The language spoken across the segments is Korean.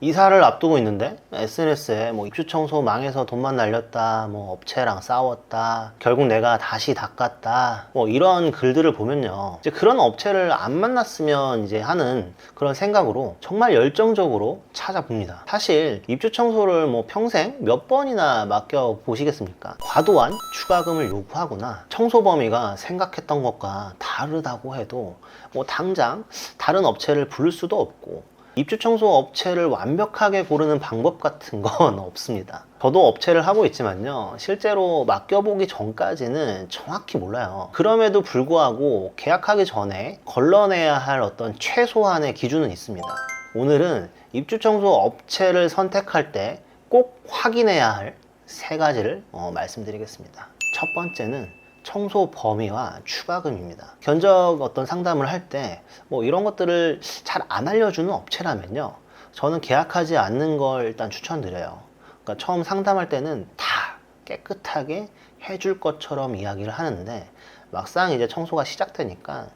이사를 앞두고 있는데 SNS에 뭐 입주 청소 망해서 돈만 날렸다, 뭐 업체랑 싸웠다, 결국 내가 다시 닦았다, 뭐 이런 글들을 보면요, 이제 그런 업체를 안 만났으면 이제 하는 그런 생각으로 정말 열정적으로 찾아봅니다. 사실 입주 청소를 뭐 평생 몇 번이나 맡겨 보시겠습니까? 과도한 추가금을 요구하거나 청소 범위가 생각했던 것과 다르다고 해도 뭐 당장 다른 업체를 부를 수도 없고, 입주 청소 업체를 완벽하게 고르는 방법 같은 건 없습니다. 저도 업체를 하고 있지만요, 실제로 맡겨보기 전까지는 정확히 몰라요. 그럼에도 불구하고 계약하기 전에 걸러내야 할 어떤 최소한의 기준은 있습니다. 오늘은 입주 청소 업체를 선택할 때 꼭 확인해야 할 세 가지를 말씀드리겠습니다. 첫 번째는 청소 범위와 추가금입니다. 견적 어떤 상담을 할 때 뭐 이런 것들을 잘 안 알려주는 업체라면요, 저는 계약하지 않는 걸 일단 추천드려요. 그러니까 처음 상담할 때는 다 깨끗하게 해줄 것처럼 이야기를 하는데, 막상 이제 청소가 시작되니까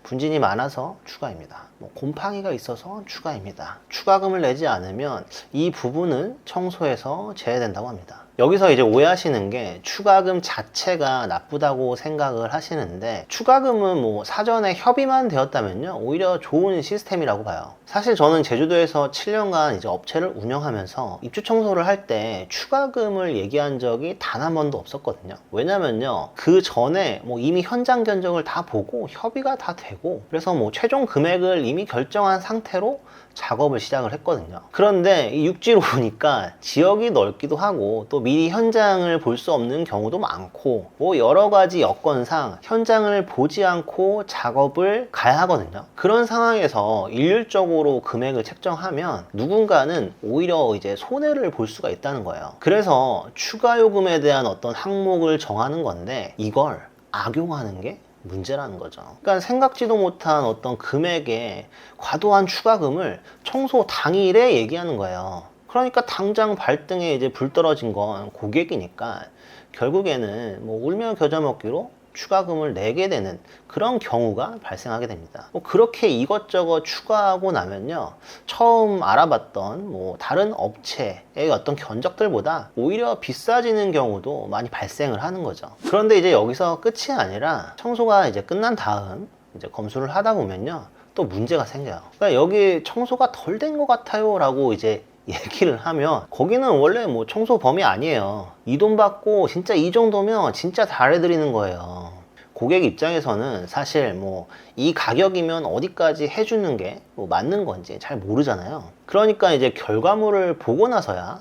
분진이 많아서 추가입니다, 뭐 곰팡이가 있어서 추가입니다, 추가금을 내지 않으면 이 부분은 청소에서 제외된다고 합니다. 여기서 이제 오해하시는 게, 추가금 자체가 나쁘다고 생각을 하시는데, 추가금은 뭐 사전에 협의만 되었다면요, 오히려 좋은 시스템이라고 봐요. 사실 저는 제주도에서 7년간 이제 업체를 운영하면서 입주 청소를 할 때 추가금을 얘기한 적이 단 한 번도 없었거든요. 왜냐면요, 그 전에 뭐 이미 현장 견적을 다 보고 협의가 다 되고, 그래서 뭐 최종 금액을 이미 결정한 상태로 작업을 시작을 했거든요. 그런데 이 육지로 보니까 지역이 넓기도 하고, 또 미리 현장을 볼 수 없는 경우도 많고, 뭐 여러 가지 여건상 현장을 보지 않고 작업을 가야 하거든요. 그런 상황에서 일률적으로 금액을 책정하면 누군가는 오히려 이제 손해를 볼 수가 있다는 거예요. 그래서 추가 요금에 대한 어떤 항목을 정하는 건데, 이걸 악용하는 게 문제라는 거죠. 그러니까 생각지도 못한 어떤 금액의 과도한 추가금을 청소 당일에 얘기하는 거예요. 그러니까 당장 발등에 이제 불 떨어진 건 고객이니까 결국에는 뭐 울며 겨자 먹기로 추가금을 내게 되는 그런 경우가 발생하게 됩니다. 뭐 그렇게 이것저것 추가하고 나면요, 처음 알아봤던 뭐 다른 업체의 어떤 견적들보다 오히려 비싸지는 경우도 많이 발생을 하는 거죠. 그런데 이제 여기서 끝이 아니라, 청소가 이제 끝난 다음 이제 검수를 하다 보면요, 또 문제가 생겨요. 그러니까 여기 청소가 덜 된 것 같아요 라고 이제 얘기를 하면, 거기는 원래 뭐 청소 범위 아니에요. 이 돈 받고 진짜 이 정도면 진짜 잘해드리는 거예요. 고객 입장에서는 사실 뭐 이 가격이면 어디까지 해주는 게 뭐 맞는 건지 잘 모르잖아요. 그러니까 이제 결과물을 보고 나서야,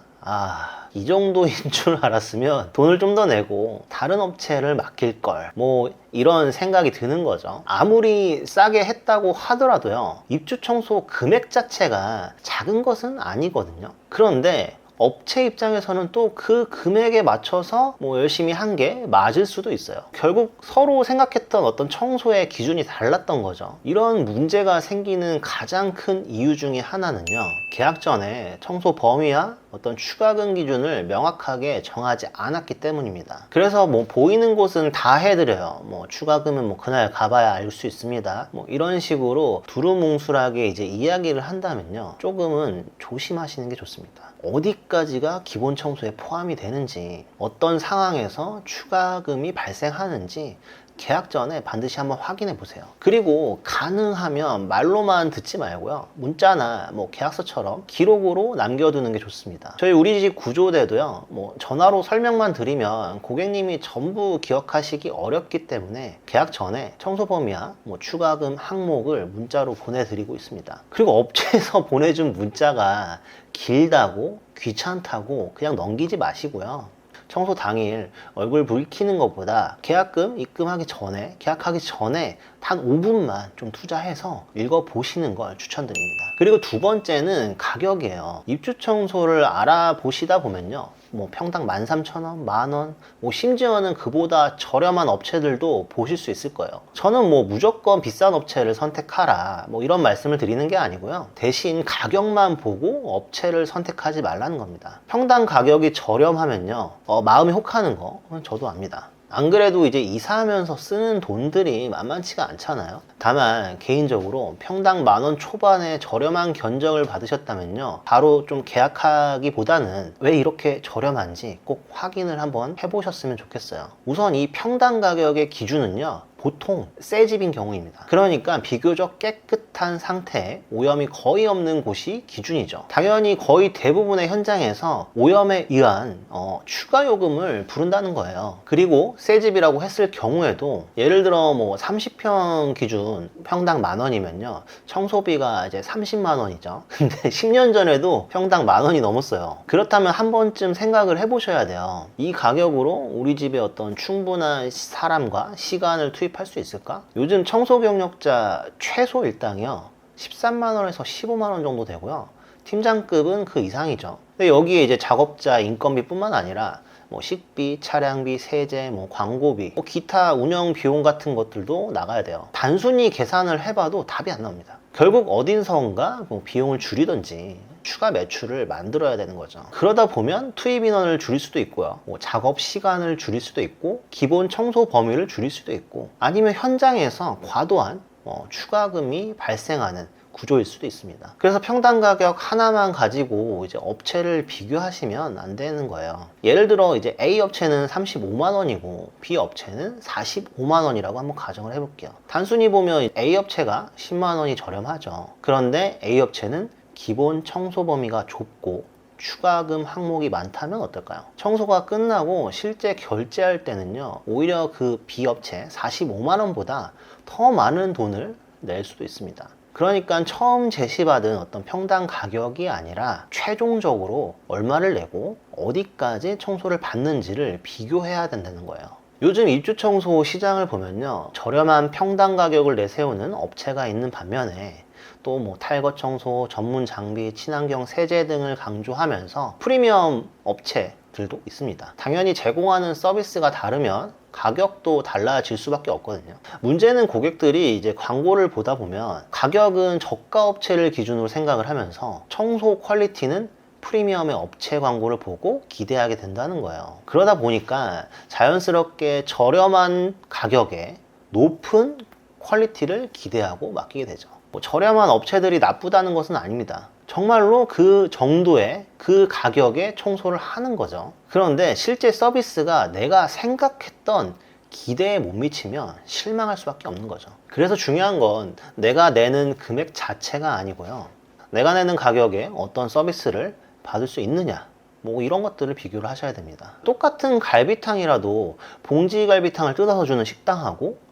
이 정도인 줄 알았으면 돈을 좀 더 내고 다른 업체를 맡길 걸, 뭐 이런 생각이 드는 거죠. 아무리 싸게 했다고 하더라도요, 입주 청소 금액 자체가 작은 것은 아니거든요. 그런데 업체 입장에서는 또 그 금액에 맞춰서 뭐 열심히 한 게 맞을 수도 있어요. 결국 서로 생각했던 어떤 청소의 기준이 달랐던 거죠. 이런 문제가 생기는 가장 큰 이유 중에 하나는요, 계약 전에 청소 범위와 어떤 추가금 기준을 명확하게 정하지 않았기 때문입니다. 그래서 뭐 보이는 곳은 다 해드려요, 뭐 추가금은 뭐 그날 가봐야 알 수 있습니다, 뭐 이런 식으로 두루뭉술하게 이제 이야기를 한다면요, 조금은 조심하시는 게 좋습니다. 어디까지가 기본 청소에 포함이 되는지, 어떤 상황에서 추가금이 발생하는지 계약 전에 반드시 한번 확인해 보세요. 그리고 가능하면 말로만 듣지 말고요, 문자나 뭐 계약서처럼 기록으로 남겨두는 게 좋습니다. 저희 우리 집 구조대도요, 뭐 전화로 설명만 드리면 고객님이 전부 기억하시기 어렵기 때문에 계약 전에 청소 범위와 뭐 추가금 항목을 문자로 보내드리고 있습니다. 그리고 업체에서 보내준 문자가 길다고 귀찮다고 그냥 넘기지 마시고요, 청소 당일 얼굴 붉히는 것보다 계약금 입금하기 전에, 계약하기 전에 단 5분만 좀 투자해서 읽어보시는 걸 추천드립니다. 그리고 두 번째는 가격이에요. 입주 청소를 알아보시다 보면요, 뭐 평당 13,000원, 만원, 뭐 심지어는 그보다 저렴한 업체들도 보실 수 있을 거예요. 저는 뭐 무조건 비싼 업체를 선택하라, 뭐 이런 말씀을 드리는 게 아니고요, 대신 가격만 보고 업체를 선택하지 말라는 겁니다. 평당 가격이 저렴하면요, 마음이 혹하는 거 저도 압니다. 안 그래도 이제 이사하면서 쓰는 돈들이 만만치가 않잖아요. 다만 개인적으로 평당 10,000원 초반에 저렴한 견적을 받으셨다면요, 바로 좀 계약하기보다는 왜 이렇게 저렴한지 꼭 확인을 한번 해보셨으면 좋겠어요. 우선 이 평당 가격의 기준은요, 보통 새 집인 경우입니다. 그러니까 비교적 깨끗한 상태에 오염이 거의 없는 곳이 기준이죠. 당연히 거의 대부분의 현장에서 오염에 의한 추가 요금을 부른다는 거예요. 그리고 새 집이라고 했을 경우에도 예를 들어 뭐 30평 기준 평당 10,000원이면요, 청소비가 이제 30만 원이죠. 근데 10년 전에도 평당 10,000원이 넘었어요. 그렇다면 한 번쯤 생각을 해보셔야 돼요. 이 가격으로 우리 집에 어떤 충분한 사람과 시간을 투입할 수 있을까? 요즘 청소 경력자 최소 일당이요, 13만 원에서 15만 원 정도 되고요. 팀장급은 그 이상이죠. 근데 여기에 이제 작업자 인건비뿐만 아니라 뭐 식비, 차량비, 세제, 뭐 광고비, 뭐 기타 운영 비용 같은 것들도 나가야 돼요. 단순히 계산을 해봐도 답이 안 나옵니다. 결국 어딘선가 뭐 비용을 줄이든지 추가 매출을 만들어야 되는 거죠. 그러다 보면 투입 인원을 줄일 수도 있고요, 뭐 작업 시간을 줄일 수도 있고, 기본 청소 범위를 줄일 수도 있고, 아니면 현장에서 과도한 추가금이 발생하는 구조일 수도 있습니다. 그래서 평당 가격 하나만 가지고 이제 업체를 비교하시면 안 되는 거예요. 예를 들어 이제 A 업체는 35만 원이고 B 업체는 45만 원이라고 한번 가정을 해볼게요. 단순히 보면 A 업체가 10만 원이 저렴하죠. 그런데 A 업체는 기본 청소 범위가 좁고 추가금 항목이 많다면 어떨까요? 청소가 끝나고 실제 결제할 때는요, 오히려 그 B 업체 45만 원보다 더 많은 돈을 낼 수도 있습니다. 그러니까 처음 제시받은 어떤 평당 가격이 아니라 최종적으로 얼마를 내고 어디까지 청소를 받는지를 비교해야 된다는 거예요. 요즘 입주청소 시장을 보면요, 저렴한 평당 가격을 내세우는 업체가 있는 반면에 또 뭐 탈거 청소, 전문 장비, 친환경 세제 등을 강조하면서 프리미엄 업체들도 있습니다. 당연히 제공하는 서비스가 다르면 가격도 달라질 수밖에 없거든요. 문제는 고객들이 이제 광고를 보다 보면 가격은 저가 업체를 기준으로 생각을 하면서 청소 퀄리티는 프리미엄의 업체 광고를 보고 기대하게 된다는 거예요. 그러다 보니까 자연스럽게 저렴한 가격에 높은 퀄리티를 기대하고 맡기게 되죠. 뭐 저렴한 업체들이 나쁘다는 것은 아닙니다. 정말로 그 정도의 그 가격에 청소를 하는 거죠. 그런데 실제 서비스가 내가 생각했던 기대에 못 미치면 실망할 수밖에 없는 거죠. 그래서 중요한 건 내가 내는 금액 자체가 아니고요, 내가 내는 가격에 어떤 서비스를 받을 수 있느냐, 뭐 이런 것들을 비교를 하셔야 됩니다. 똑같은 갈비탕이라도 봉지 갈비탕을 뜯어서 주는 식당하고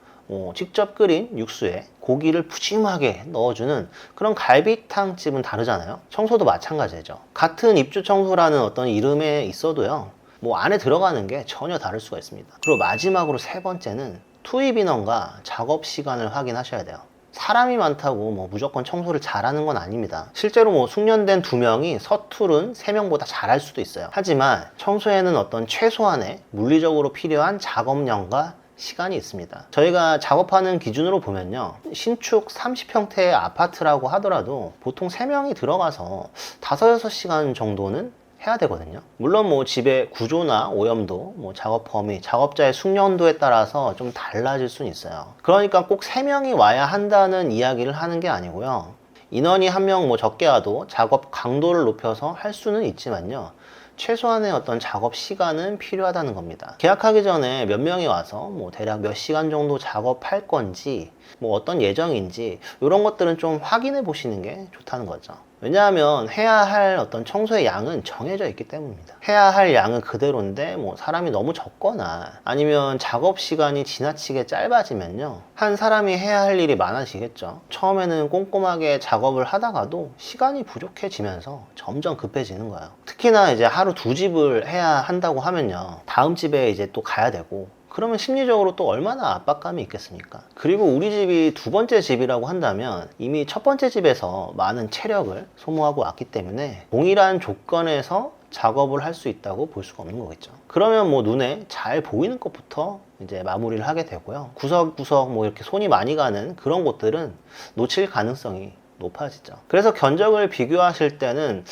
직접 끓인 육수에 고기를 푸짐하게 넣어주는 그런 갈비탕 집은 다르잖아요. 청소도 마찬가지죠. 같은 입주 청소라는 어떤 이름에 있어도요, 뭐 안에 들어가는 게 전혀 다를 수가 있습니다. 그리고 마지막으로 세 번째는 투입 인원과 작업 시간을 확인하셔야 돼요. 사람이 많다고 뭐 무조건 청소를 잘하는 건 아닙니다. 실제로 뭐 숙련된 2명이 서투른 3명보다 잘할 수도 있어요. 하지만 청소에는 어떤 최소한의 물리적으로 필요한 작업량과 시간이 있습니다. 저희가 작업하는 기준으로 보면요, 신축 30평대의 아파트라고 하더라도 보통 3명이 들어가서 5, 6시간 정도는 해야 되거든요. 물론 뭐 집의 구조나 오염도, 뭐 작업 범위, 작업자의 숙련도에 따라서 좀 달라질 수는 있어요. 그러니까 꼭 3명이 와야 한다는 이야기를 하는 게 아니고요, 인원이 1명 뭐 적게 와도 작업 강도를 높여서 할 수는 있지만요, 최소한의 어떤 작업 시간은 필요하다는 겁니다. 계약하기 전에 몇 명이 와서 뭐 대략 몇 시간 정도 작업할 건지, 뭐 어떤 예정인지 이런 것들은 좀 확인해 보시는 게 좋다는 거죠. 왜냐하면 해야 할 어떤 청소의 양은 정해져 있기 때문입니다. 해야 할 양은 그대로인데 뭐 사람이 너무 적거나 아니면 작업 시간이 지나치게 짧아지면요, 한 사람이 해야 할 일이 많아지겠죠. 처음에는 꼼꼼하게 작업을 하다가도 시간이 부족해지면서 점점 급해지는 거예요. 특히나 이제 하루 2집을 해야 한다고 하면요, 다음 집에 이제 또 가야 되고, 그러면 심리적으로 또 얼마나 압박감이 있겠습니까? 그리고 우리 집이 2번째 집이라고 한다면 이미 첫 번째 집에서 많은 체력을 소모하고 왔기 때문에 동일한 조건에서 작업을 할 수 있다고 볼 수가 없는 거겠죠. 그러면 뭐 눈에 잘 보이는 것부터 이제 마무리를 하게 되고요, 구석구석 뭐 이렇게 손이 많이 가는 그런 곳들은 놓칠 가능성이 높아지죠. 그래서 견적을 비교하실 때는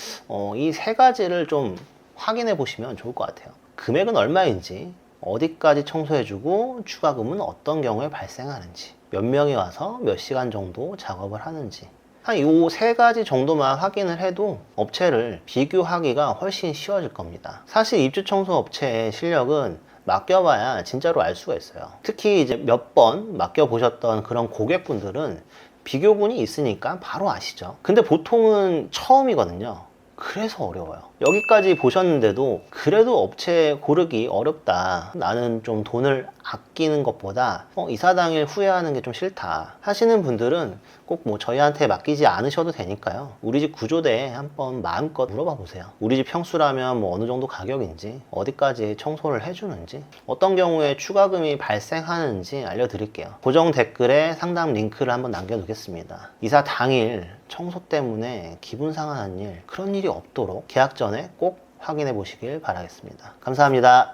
이 3가지를 좀 확인해 보시면 좋을 것 같아요. 금액은 얼마인지, 어디까지 청소해주고 추가금은 어떤 경우에 발생하는지, 몇 명이 와서 몇 시간 정도 작업을 하는지, 한 이 세 가지 정도만 확인을 해도 업체를 비교하기가 훨씬 쉬워질 겁니다. 사실 입주 청소 업체의 실력은 맡겨봐야 진짜로 알 수가 있어요. 특히 이제 몇 번 맡겨보셨던 그런 고객분들은 비교군이 있으니까 바로 아시죠. 근데 보통은 처음이거든요. 그래서 어려워요. 여기까지 보셨는데도 그래도 업체 고르기 어렵다, 나는 좀 돈을 아끼는 것보다 이사 당일 후회하는 게 좀 싫다 하시는 분들은 꼭 뭐 저희한테 맡기지 않으셔도 되니까요. 우리 집 구조대에 한번 마음껏 물어봐 보세요. 우리 집 평수라면 뭐 어느 정도 가격인지, 어디까지 청소를 해주는지, 어떤 경우에 추가금이 발생하는지 알려드릴게요. 고정 댓글에 상담 링크를 한번 남겨두겠습니다. 이사 당일 청소 때문에 기분 상하는 일, 그런 일이 없도록 계약 전에 꼭 확인해 보시길 바라겠습니다. 감사합니다.